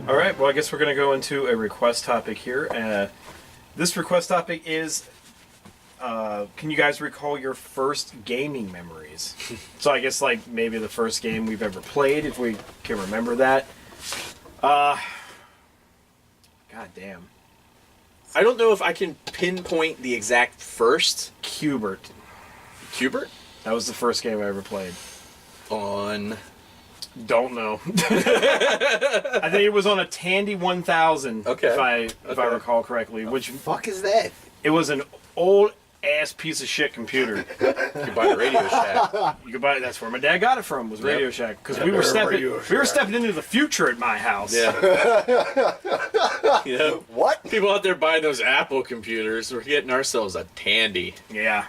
All right, well, I guess we're going to go into a request topic here. This request topic is, can you guys recall your first gaming memories? So I guess, like, maybe the first game we've ever played, if we can remember that. God damn. I don't know if I can pinpoint the exact first. Cubert. Cubert? That was the first game I ever played. On... Don't know. I think it was on a Tandy 1000, Okay. if I recall correctly. Which Fuck is that? it was an old ass piece of shit computer. You could buy a Radio Shack. You could buy it. That's where my dad got it from. Was Radio Shack, because we were stepping into the future at my house. Yeah. Yeah. What? People out there buying those Apple computers. We're getting ourselves a Tandy. Yeah.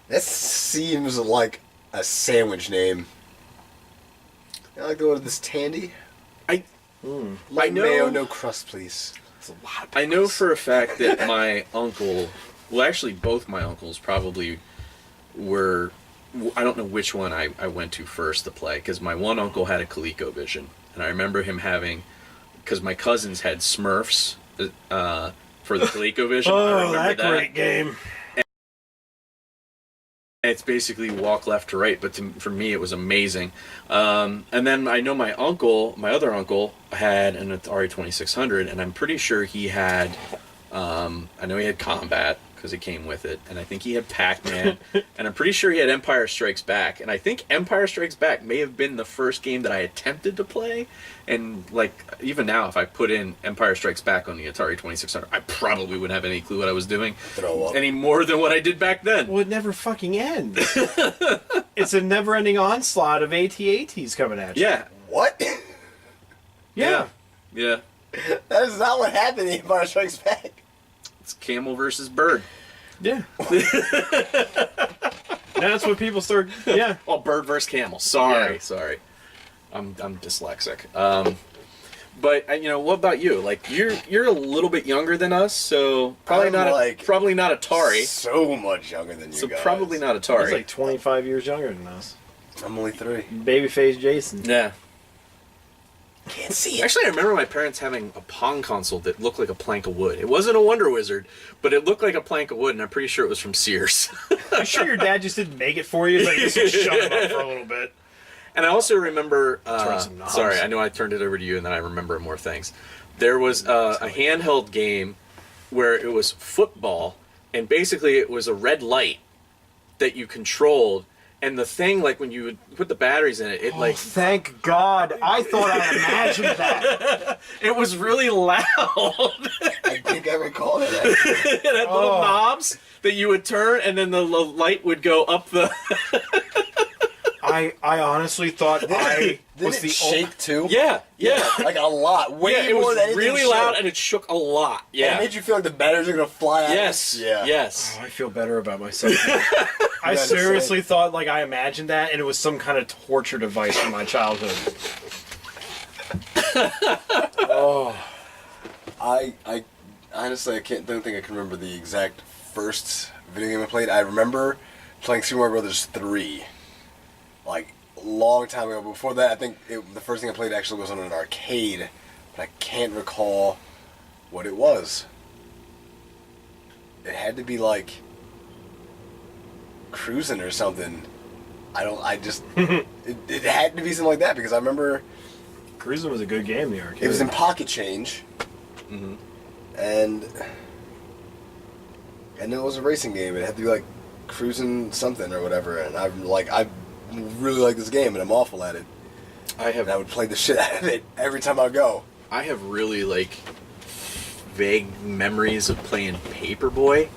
That seems like a sandwich name. I like to order this Tandy. I Light know- mayo, no crust, please. It's a lot of I know for a fact that my uncle, well, actually both my uncles probably were, I don't know which one I went to first to play, because my one uncle had a ColecoVision, and I remember him having, because my cousins had Smurfs for the ColecoVision. I Oh, remember that great game. It's basically walk left to right, but for me it was amazing. And then I know my other uncle had an Atari 2600, and I'm pretty sure he had, I know he had Combat, because it came with it, and I think he had Pac-Man, and I'm pretty sure he had Empire Strikes Back, and I think Empire Strikes Back may have been the first game that I attempted to play, and like, even now, if I put in Empire Strikes Back on the Atari 2600, I probably wouldn't have any clue what I was doing, Throw up. any more than what I did back then. Well, it never fucking ends. It's a never-ending onslaught of AT-ATs coming at you. Yeah. What? Yeah. Yeah. That is not what happened in Empire Strikes Back. It's camel versus bird. Yeah. That's what people start. Yeah. Oh, bird versus camel. Sorry, Yeah. sorry. I'm dyslexic. But you know, what about you? Like you're a little bit younger than us, so probably I'm not like probably not Atari. So much younger than you So guys. probably not He's Atari. like 25 years younger than us. I'm only 3. Babyface Jason. Yeah. Can't see it. Actually, I remember my parents having a Pong console that looked like a plank of wood. It wasn't a Wonder Wizard, but it looked like a plank of wood, and I'm pretty sure it was from Sears. I'm sure your dad just didn't make it for you. Like, just shut him up for a little bit. And I also remember, Turn some knobs. sorry, I know I turned it over to you, and then I remember more things. There was a handheld game where it was football, and basically it was a red light that you controlled, and the thing, like when you would put the batteries in it, it like... Thank God. I thought I imagined that. It was really loud. I think I recall that. It had little knobs that you would turn, and then the light would go up the... I honestly thought I Did was it the shake too? Yeah. Like a lot. Way Yeah, it more was than anything really shook. loud, and it shook a lot. And Yeah. it made you feel like the batteries are gonna fly out. Yes. Yeah. Yes. Oh, I feel better about myself. I Yeah, seriously thought like I imagined that, and it was some kind of torture device from my childhood. Oh. I honestly don't think I can remember the exact first video game I played. I remember playing Super Mario Brothers 3. Like a long time ago. Before that, I think the first thing I played actually was on an arcade, but I can't recall what it was. It had to be like Cruising or something. It had to be something like that because I remember Cruising was a good game, the arcade. it was in Pocket Change, and it was a racing game. It had to be like Cruising something or whatever, and I really like this game, and I'm awful at it. And I would play the shit out of it every time I go. I have really like vague memories of playing Paperboy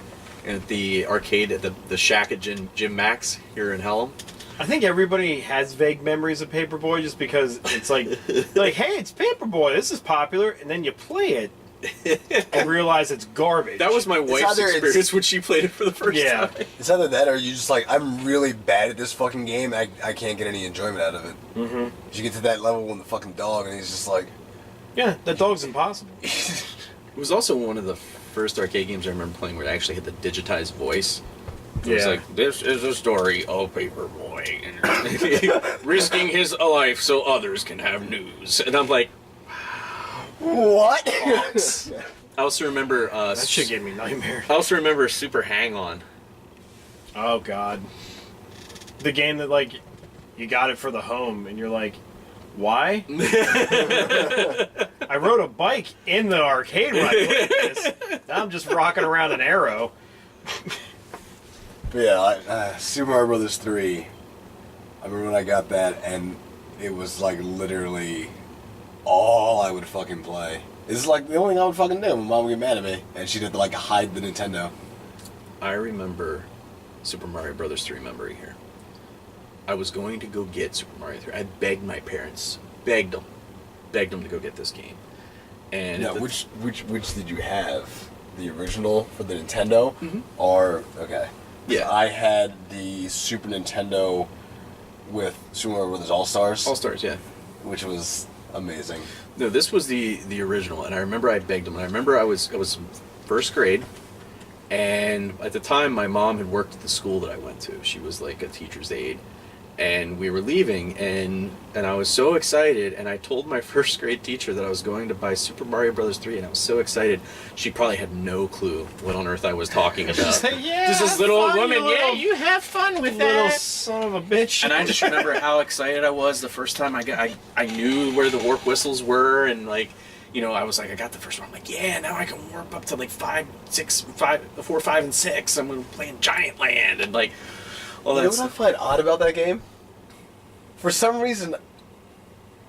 at the arcade at the Shack at Jim Max here in Helm. I think everybody has vague memories of Paperboy just because it's like, hey, it's Paperboy, this is popular, and then you play it and realize it's garbage. That was my wife's either experience when she played it for the first time. It's either that or you just like, I'm really bad at this fucking game. I can't get any enjoyment out of it. Mm-hmm. You get to that level with the fucking dog, and he's just like, yeah, that dog's impossible. It was also one of the first arcade games I remember playing where it actually had the digitized voice. It was like, this is a story of Paperboy risking his life so others can have news. And I'm like, What? I also remember That shit gave me nightmares. I also remember Super Hang On. Oh god. The game that like you got it for the home and you're like, why? I rode a bike in the arcade when I played this. Now I'm just rocking around an arrow. But yeah, Super Mario Brothers 3. I remember when I got that, and it was like literally all I would fucking play. It's like the only thing I would fucking do when Mom would get mad at me, and she'd have to like hide the Nintendo. I remember Super Mario Brothers 3 memory here. I was going to go get Super Mario 3. I begged my parents, begged them to go get this game. And Yeah, which did you have? The original for the Nintendo, or okay? Yeah. I had the Super Nintendo with Super Mario Brothers All Stars. All Stars, yeah. Which was amazing. No, this was the original, and I remember I begged them. And I remember I was first grade, and at the time my mom had worked at the school that I went to. She was like a teacher's aide, and we were leaving, and I was so excited, and I told my first grade teacher that I was going to buy Super Mario Brothers 3, and I was so excited. She probably had no clue what on earth I was talking about. She's like, yeah, just this little fun, woman, little, you have fun with little that. son of a bitch. And I just remember how excited I was the first time I knew where the warp whistles were, and like, you know, I was like, I got the first one. I'm like, yeah, now I can warp up to like 4, 5, and 6. I'm gonna play in Giant Land, and like, all You that know what I stuff. find odd about that game? For some reason,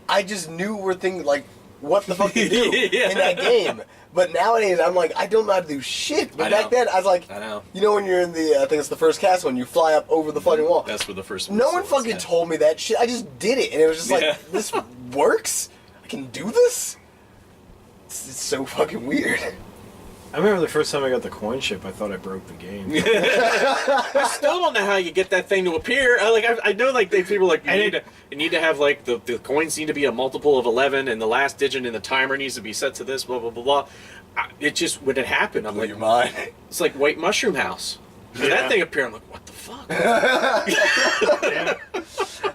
I just knew we're thinking like, what the fuck to do in that game. But nowadays, I'm like, I don't know how to do shit. But I back know. then, I was like, I know. you know when you're in the, I think it's the first cast one, you fly up over the fucking wall. That's where the first one No was, one fucking yeah. told me that shit. I just did it, and it was just Yeah. like, this works? I can do this? It's so fucking weird. I remember the first time I got the coin ship, I thought I broke the game. I still don't know how you get that thing to appear. I know like people like you need to have like the coins need to be a multiple of 11, and the last digit in the timer needs to be set to this. Blah blah blah blah. It just when it happened, I'm Blew like, your mind. it's like White Mushroom House. When Yeah. that thing appeared, I'm like, what the fuck? Yeah.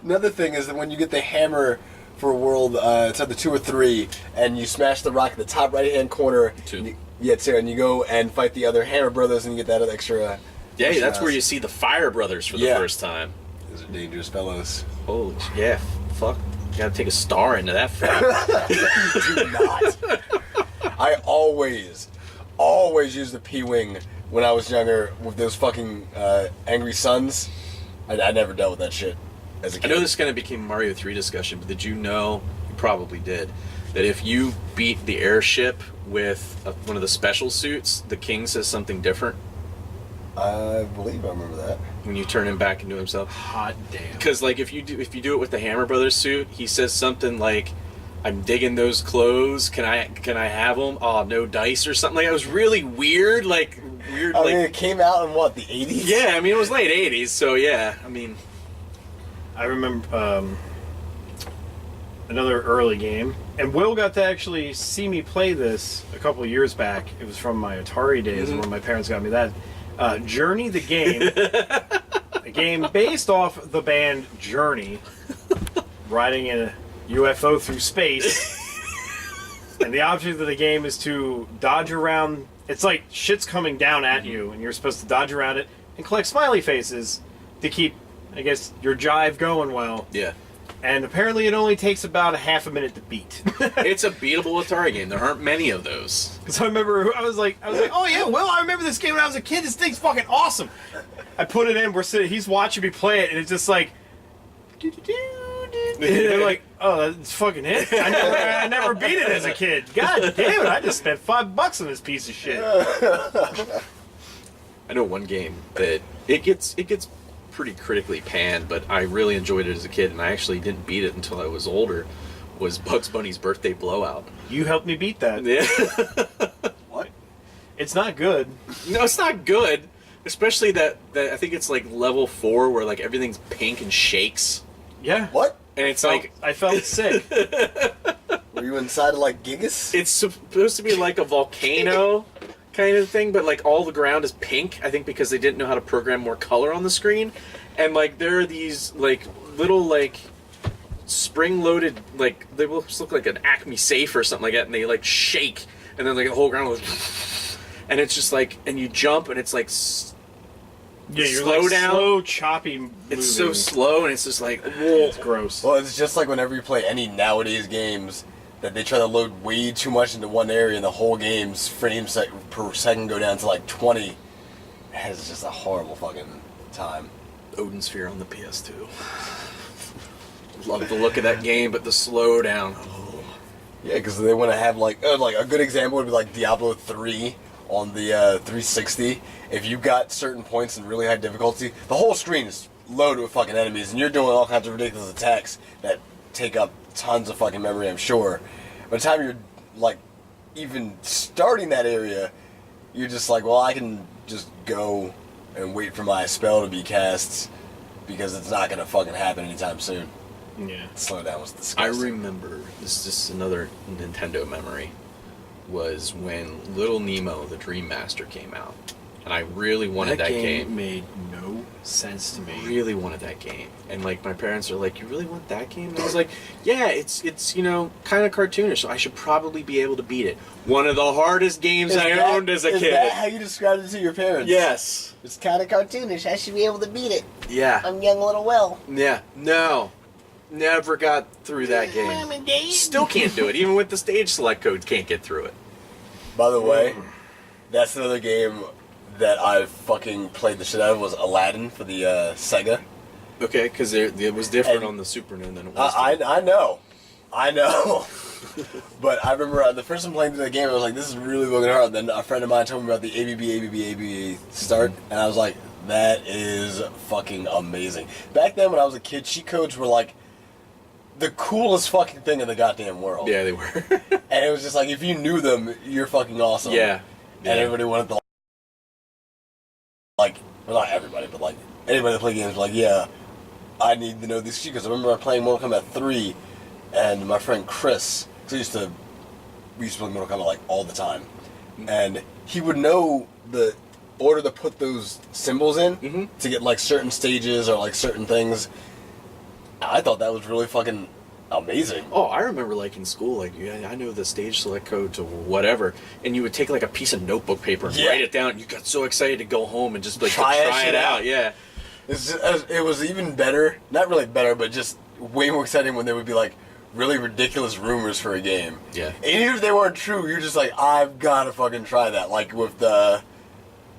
Another thing is that when you get the hammer for a world, it's either 2 or 3, and you smash the rock at the top right-hand corner. 2. Yeah, 2, and you go and fight the other Hammer Brothers, and you get that other extra. Yeah, extra that's where house. you see the Fire Brothers for the Yeah. first time. Those are dangerous fellows. Holy yeah, fuck. You gotta take a star into that fight. Do not. I always used the P-Wing when I was younger with those fucking angry suns. I never dealt with that shit as a I kid. know this kind of became Mario 3 discussion, but did you know, you probably did, that if you beat the airship with one of the special suits, the king says something different I believe I remember that. when you turn him back into himself? Hot damn. Because like if you do it with the Hammer Brothers suit, he says something like, "I'm digging those clothes. Can I have them? Oh, no dice or something." Like it was really weird. Like weird. I like mean, it came out in what, the 80s? yeah, I mean it was late '80s, so yeah. I mean, I remember another early game, and Will got to actually see me play this a couple of years back. It was from my Atari days when my parents got me that. Journey the game, a game based off the band Journey, riding in a UFO through space. And the object of the game is to dodge around. It's like shit's coming down at you, and you're supposed to dodge around it and collect smiley faces to keep, I guess, your jive going well. yeah. And apparently it only takes about a half a minute to beat. It's a beatable Atari game. There aren't many of those. So I remember I was like, oh yeah, well I remember this game when I was a kid. This thing's fucking awesome. I put it in. We're sitting. He's watching me play it, and it's just like, and I'm like, oh, that's fucking it. I never beat it as a kid. God damn it! I just spent $5 on this piece of shit. I know one game that it gets pretty critically panned, but I really enjoyed it as a kid, and I actually didn't beat it until I was older. Was Bugs Bunny's Birthday Blowout? You helped me beat that. Yeah. What? It's not good. No, it's not good. Especially that I think it's like level 4 where like everything's pink and shakes, Yeah. What? and it's like I felt sick. Were you inside of like Gigas? it's supposed to be like a volcano kind of thing, but like all the ground is pink. I think because they didn't know how to program more color on the screen, and like there are these like little like spring-loaded, like, they look like an Acme safe or something like that, and they, like, shake, and then, like, the whole ground goes, and it's just, like, and you jump, and it's, like, yeah, you're slow like down. slow, choppy moving. It's so slow, and it's just, like, whoa. It's gross. Well, it's just like whenever you play any nowadays games, that they try to load way too much into one area, and the whole game's frames per second go down to, like, 20. It's just a horrible fucking time. Odin Sphere on the PS2. Love the look of that game, but the slowdown. Oh. Yeah, because they want to have like a good example would be like Diablo 3 on the 360. If you got certain points in really high difficulty, the whole screen is loaded with fucking enemies, and you're doing all kinds of ridiculous attacks that take up tons of fucking memory, I'm sure. By the time you're like even starting that area, you're just like, well, I can just go and wait for my spell to be cast because it's not gonna fucking happen anytime soon. Yeah. Slowdown was I disgusting. remember, this is just another Nintendo memory, was when Little Nemo, the Dream Master, came out. And I really wanted that game. Made no sense to me. Really wanted that game. And like my parents are like, you really want that game? And I was like, yeah, it's you know, kind of cartoonish, so I should probably be able to beat it. One of the hardest games I owned as a kid. Is that how you described it to your parents? Yes. It's kind of cartoonish. I should be able to beat it. Yeah. I'm young little Will. Yeah. No. Never got through that game. Mom and Dad. Still can't do it. Even with the stage select code, can't get through it. By the way, that's another game that I fucking played the shit out of was Aladdin for the Sega. Okay, because it was different And on the Super Nintendo than it was. I know. But I remember the first time playing through the game, I was like, this is really fucking hard. Then a friend of mine told me about the ABB start, and I was like, that is fucking amazing. Back then when I was a kid, cheat codes were like the coolest fucking thing in the goddamn world. Yeah, they were. And it was just like, if you knew them, you're fucking awesome. Yeah. And everybody wanted to, like, well, not everybody, but like, anybody that played games was like, yeah, I need to know these cheat codes. I remember playing Mortal Kombat 3, and my friend Chris, because we used to play Mortal Kombat like all the time, and he would know the order to put those symbols in to get like certain stages or like certain things. I thought that was really fucking amazing. Oh, I remember like in school, like I know the stage select code to whatever, and you would take like a piece of notebook paper and write it down. And you got so excited to go home and just like try it out. Yeah, it was even better. Not really better, but just way more exciting when there would be like really ridiculous rumors for a game. Yeah. And even if they weren't true, you're just like, I've got to fucking try that. Like with the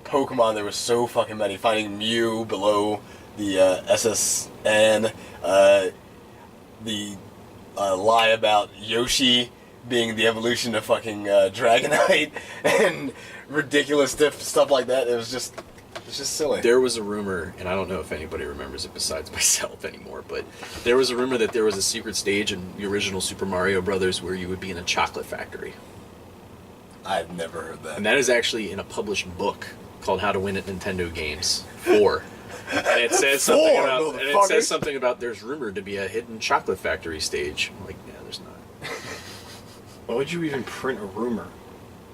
Pokemon, there was so fucking many. Finding Mew below the SSN, the lie about Yoshi being the evolution of fucking Dragonite, and ridiculous stuff like that. It's just silly. There was a rumor, and I don't know if anybody remembers it besides myself anymore, but there was a rumor that there was a secret stage in the original Super Mario Brothers where you would be in a chocolate factory. I've never heard that. And that is actually in a published book called How to Win at Nintendo Games 4. And it says something about there's rumored to be a hidden chocolate factory stage. I'm like, yeah, there's not. Why would you even print a rumor?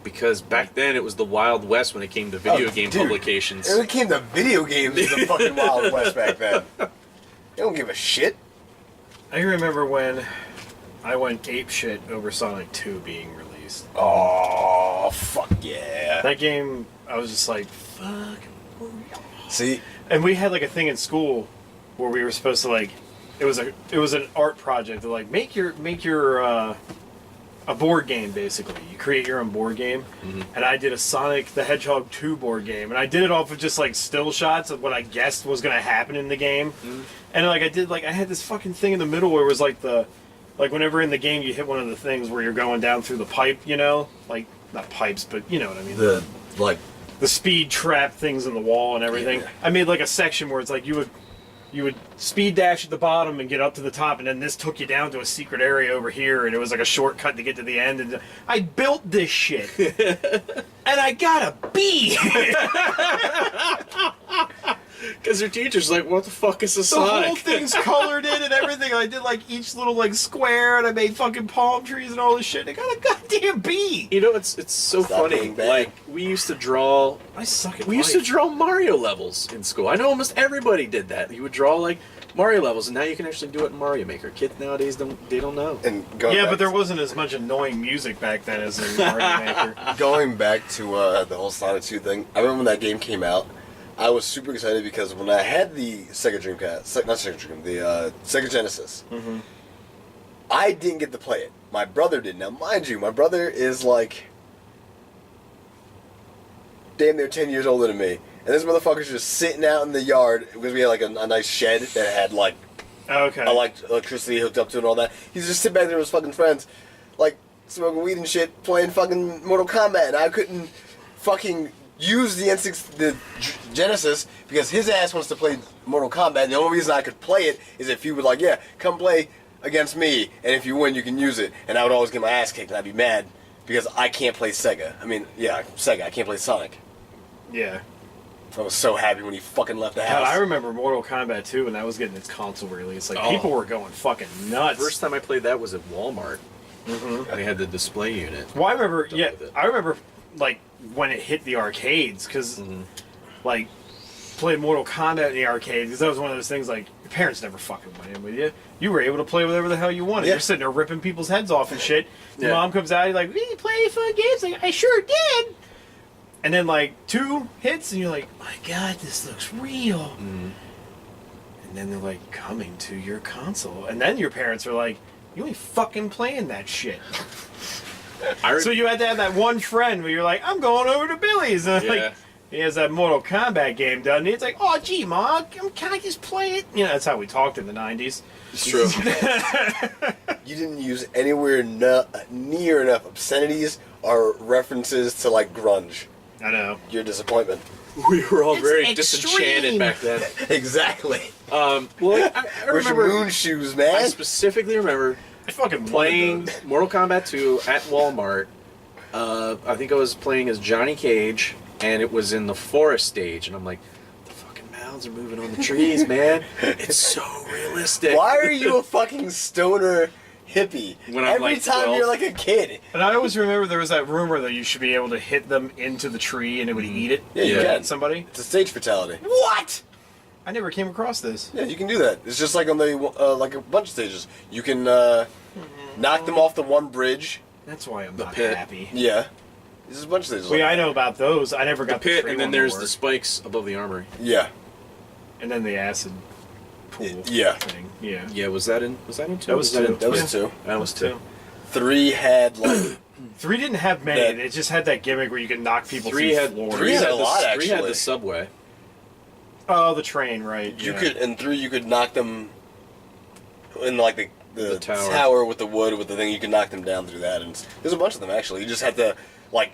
Because back then it was the Wild West when it came to video game publications. When it came to video games, it was the fucking Wild West back then. They don't give a shit. I remember when I went apeshit over Sonic 2 being released. Oh, fuck yeah. That game, I was just like, fuck. See? And we had like a thing in school where we were supposed to like, it was an art project to like make your a board game basically. You create your own board game, and I did a Sonic the Hedgehog 2 board game, and I did it off of just like still shots of what I guessed was gonna happen in the game, and like I had this fucking thing in the middle where it was like whenever in the game you hit one of the things where you're going down through the pipe, you know, like not pipes, but you know what I mean. The speed trap things in the wall and everything. Yeah. I made like a section where it's like you would speed dash at the bottom and get up to the top, and then this took you down to a secret area over here, and it was like a shortcut to get to the end. And I built this shit, and I got a B. Because your teacher's like, what the fuck is a Sonic? The whole thing's colored in and everything. I did like each little like square, and I made fucking palm trees and all this shit. And I got a goddamn B. You know, it's so funny. Like we used to draw. I suck at We used to draw Mario levels in school. I know almost everybody did that. You would draw like Mario levels, and now you can actually do it in Mario Maker. Kids nowadays don't know. And going Yeah, back but there wasn't as much annoying music back then as in Mario Maker. Going back to the whole Sonic 2 thing, I remember when that game came out, I was super excited because when I had the Sega Dreamcast, not Sega Dream, the Sega Genesis, I didn't get to play it. My brother did. Now, mind you, my brother is like damn near 10 years older than me. And this motherfucker's just sitting out in the yard because we had like a nice shed that had like Okay. electricity hooked up to it and all that. He's just sitting back there with his fucking friends, like smoking weed and shit, playing fucking Mortal Kombat. And I couldn't fucking use the Genesis because his ass wants to play Mortal Kombat. And the only reason I could play it is if he would like, yeah, come play against me, and if you win, you can use it. And I would always get my ass kicked, and I'd be mad because I can't play Sega. I mean, yeah, Sega. I can't play Sonic. Yeah. I was so happy when he fucking left the God, house. I remember Mortal Kombat 2 when that was getting its console release. Like, people were going fucking nuts. First time I played that was at Walmart. They had the display unit. Well, I remember, Done yeah, with it. I remember, like, when it hit the arcades, because, like, played Mortal Kombat in the arcades, because that was one of those things, like, your parents never fucking went in with you. You were able to play whatever the hell you wanted. Yeah. You're sitting there ripping people's heads off and shit. Your Yeah. mom comes out, you're like, you play any fun games? Like, I sure did! And then, like, 2 hits, and you're like, my God, this looks real. And then they're like, coming to your console. And then your parents are like, you ain't fucking playing that shit. So you had to have that one friend where you're like, I'm going over to Billy's. And Yeah. like, he has that Mortal Kombat game done. And it's like, oh, gee, Ma, can I just play it? You know, that's how we talked in the 90s. It's true. You didn't use anywhere near enough obscenities or references to like grunge. I know. Your disappointment. We were all It's very extreme. disenchanted back then. Exactly. Well, I Where's your remember. moon shoes, I man? specifically remember I fucking playing wanted those. Mortal Kombat 2 at Walmart. I think I was playing as Johnny Cage, and it was in the forest stage, and I'm like, the fucking mounds are moving on the trees, man. It's so realistic. Why are you a fucking stoner hippie? When I'm, Every like, time 12. you're like a kid. And I always remember there was that rumor that you should be able to hit them into the tree and it would eat it. Yeah, you Yeah. can. Somebody. It's a stage fatality. What? I never came across this. Yeah, you can do that. It's just like on the like a bunch of stages. You can knock them off the one bridge. That's why I'm The not pit. happy. Yeah. There's a bunch of stages. Well, yeah, like I know about those. I never The got pit, tree and then one there's to the work. spikes above the armory. that. Yeah. And then the acid pool Yeah. thing. Yeah. Yeah, was that in 2? That was 2. That was Yeah. 2. That was 2. 3 had like 3 didn't have many. That- It just had that gimmick where you could knock people 3 through had floors. 3 had a lot, 3 had actually. the subway. Oh, the train, right. you yeah. could in 3 you could knock them in like the The tower. tower with the wood with the thing. You could knock them down through that, and there's a bunch of them actually. You just have to like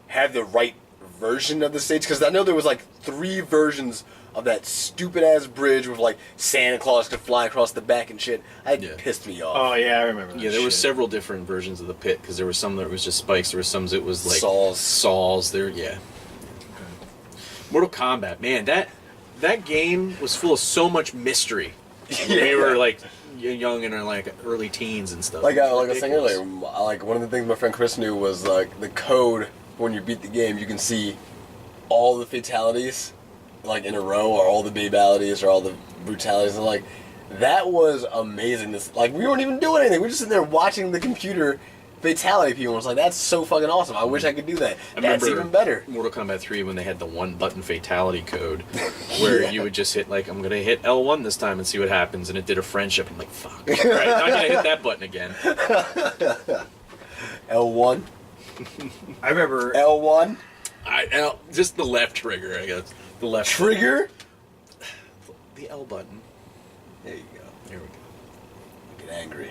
have the right version of the stage because I know there was like 3 versions of that stupid ass bridge with like Santa Claus could fly across the back and shit. It Yeah. pissed me off. Oh, yeah, I remember that Yeah, there were shit. several different versions of the pit because there were some that was just spikes. There were some that was like Saws. Saws. There, yeah. Mortal Kombat, man, that game was full of so much mystery. When we were like young in our like early teens and stuff. Like I was saying Ridiculous. earlier, like one of the things my friend Chris knew was like the code. When you beat the game, you can see all the fatalities, like in a row, or all the babalities, or all the brutalities, and like that was amazing. This like we weren't even doing anything. We were just sitting there watching the computer fatality people. And I was like, that's so fucking awesome. I wish I could do that. I That's remember even better. Mortal Kombat 3 when they had the one button fatality code where Yeah. you would just hit like I'm gonna hit L1 this time and see what happens, and it did a friendship. I'm like, fuck. Alright, not gonna hit that button again. L1, I remember. L1, Just the left trigger, I guess. The left trigger. The L button. There you go. There we go. Get angry.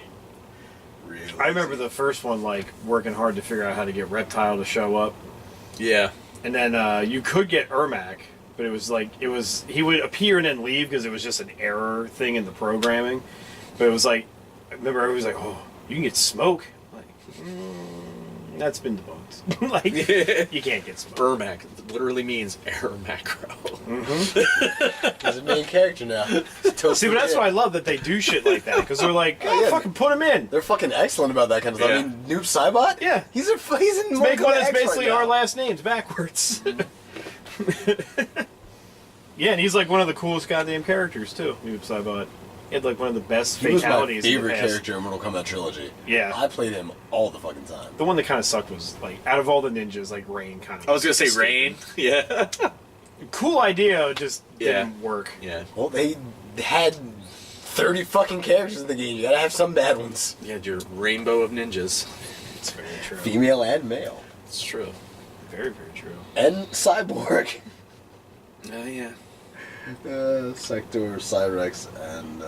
Really. I remember the first one, like, working hard to figure out how to get Reptile to show up. Yeah. And then you could get Ermac, but it was like, he would appear and then leave because it was just an error thing in the programming. But it was like, I remember everybody was like, oh, you can get Smoke. Like, that's been debunked. Like, you can't get Smoke. Ermac literally means error macro. He's a main character now. See, but that's why I love that they do shit like that, because they're like, Oh, yeah. fucking put him in. They're fucking excellent about that kind of stuff. Yeah. I mean, Noob Saibot? Yeah. He's in Make one that's X basically right now. our last names backwards. Yeah, and he's like one of the coolest goddamn characters, too, Noob Saibot. He had like one of the best He was my fatalities in the favorite past. character in Mortal Kombat Trilogy. Yeah. I played him all the fucking time. The one that kind of sucked was like out of all the ninjas, like Rain kind of. I was gonna say Rain. Yeah. Cool idea, just Yeah. didn't work. Yeah. Well, they had 30 fucking characters in the game. You gotta have some bad ones. You had your rainbow of ninjas. It's very true. Female and male. It's true. Very, very true. And Cyborg. Oh yeah. Sector, Cyrex, and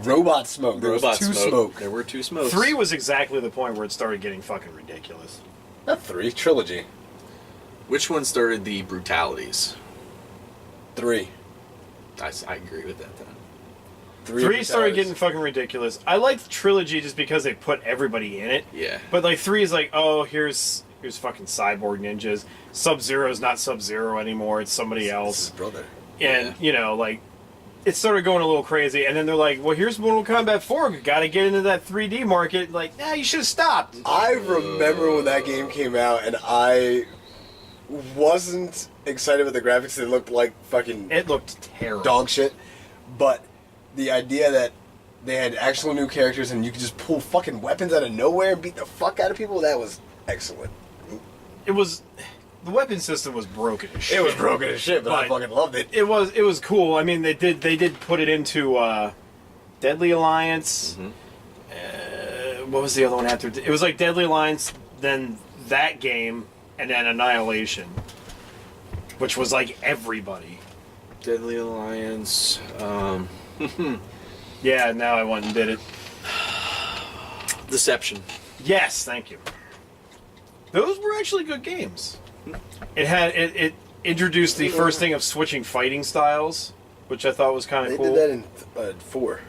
Robot Smoke. There Robot was two smoke. There were 2 smokes. 3 was exactly the point where it started getting fucking ridiculous. Not 3. Trilogy. Which one started the brutalities? 3. I agree with that then. 3 started getting fucking ridiculous. I liked Trilogy just because they put everybody in it. Yeah. But like 3 is like, oh, here's fucking cyborg ninjas. Sub-Zero's not Sub-Zero anymore. It's somebody It's else. his brother. And, you know, like, it started going a little crazy. And then they're like, well, here's Mortal Kombat 4. We got to get into that 3D market. Like, nah, you should have stopped. I remember when that game came out, and I wasn't excited with the graphics. They looked like fucking It looked terrible. dog shit. But the idea that they had actual new characters and you could just pull fucking weapons out of nowhere and beat the fuck out of people, that was excellent. It was... The weapon system was broken as shit. It was broken as shit, but I But- fucking loved it. It was cool. I mean, they did put it into Deadly Alliance. What was the other one after? It was like Deadly Alliance, then that game, and then Annihilation, which was like everybody. Deadly Alliance. Yeah, now I went and did it. Deception. Yes, thank you. Those were actually good games. It introduced the first thing of switching fighting styles, which I thought was kind They of cool. did that in 4.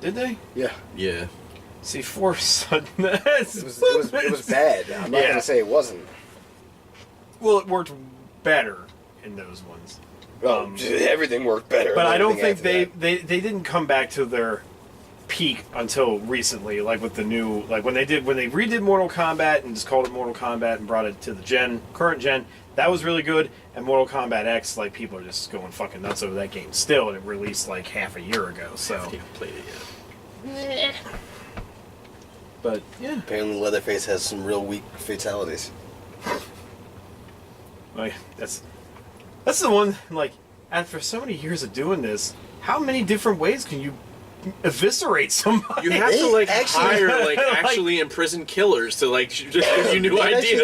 Did they? Yeah. Yeah. See, 4 sudden. It was bad. I'm not Yeah. going to say it wasn't. Well, it worked better in those ones. Everything worked better. But than I don't everything think after they, that. they didn't come back to their peak until recently, like with the new, like when they redid Mortal Kombat and just called it Mortal Kombat and brought it to the current gen, that was really good. And Mortal Kombat X, like people are just going fucking nuts over that game still, and it released like half a year ago. I So, haven't played it yet. but yeah, Apparently Leatherface has some real weak fatalities. like that's the one. Like after so many years of doing this, how many different ways can you eviscerate somebody? You have to like Actually- hire like Like- actually imprisoned killers to like just give you new They ideas.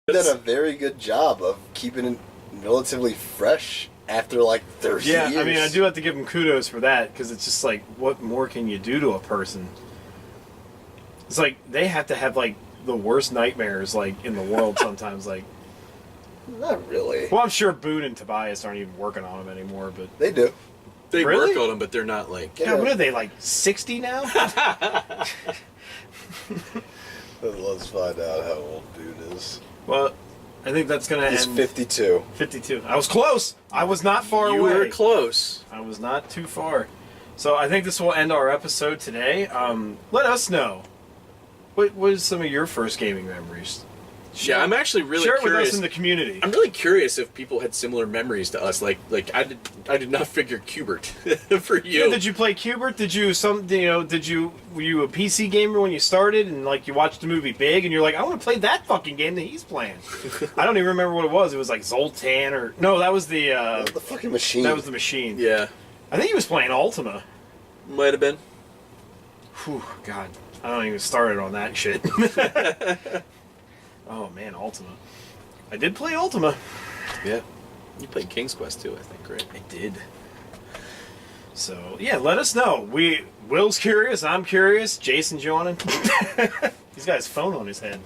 Done a very good job of keeping it relatively fresh after like 30 Yeah, years. I mean, I do have to give them kudos for that, because it's just like, what more can you do to a person? It's like, they have to have, like, the worst nightmares, like, in the world sometimes. Like, Not really. well, I'm sure Boone and Tobias aren't even working on them anymore, but... They do. They Really? work on them, but they're not like. God, what are they, like, 60 now? Let's find out how old Boone is. Well, I think that's going to He's end... 52. 52. I was close! I was not far You away. were close. I was not too far. So I think this will end our episode today. Let us know. What was some of your first gaming memories? Yeah, I'm actually really Share it with curious. us in the community. I'm really curious if people had similar memories to us. Like I did not figure Cubert for you. Yeah, did you play Cubert? Were you a PC gamer when you started and like you watched the movie Big and you're like, I want to play that fucking game that he's playing? I don't even remember what it was. It was like Zoltan or no, that was the The fucking machine. that was the machine. Yeah, I think he was playing Ultima. might have been. Whew, God, I don't even started on that shit. Oh man, Ultima. I did play Ultima. Yeah, you played King's Quest too, I think, right? I did. So yeah, let us know. Will's curious. I'm curious. Jason's yawning. He's got his phone on his head.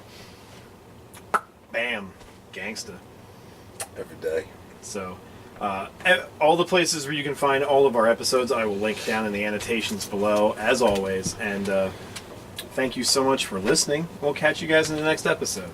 Bam, gangsta. Every day. So, all the places where you can find all of our episodes, I will link down in the annotations below, as always. And thank you so much for listening. We'll catch you guys in the next episode.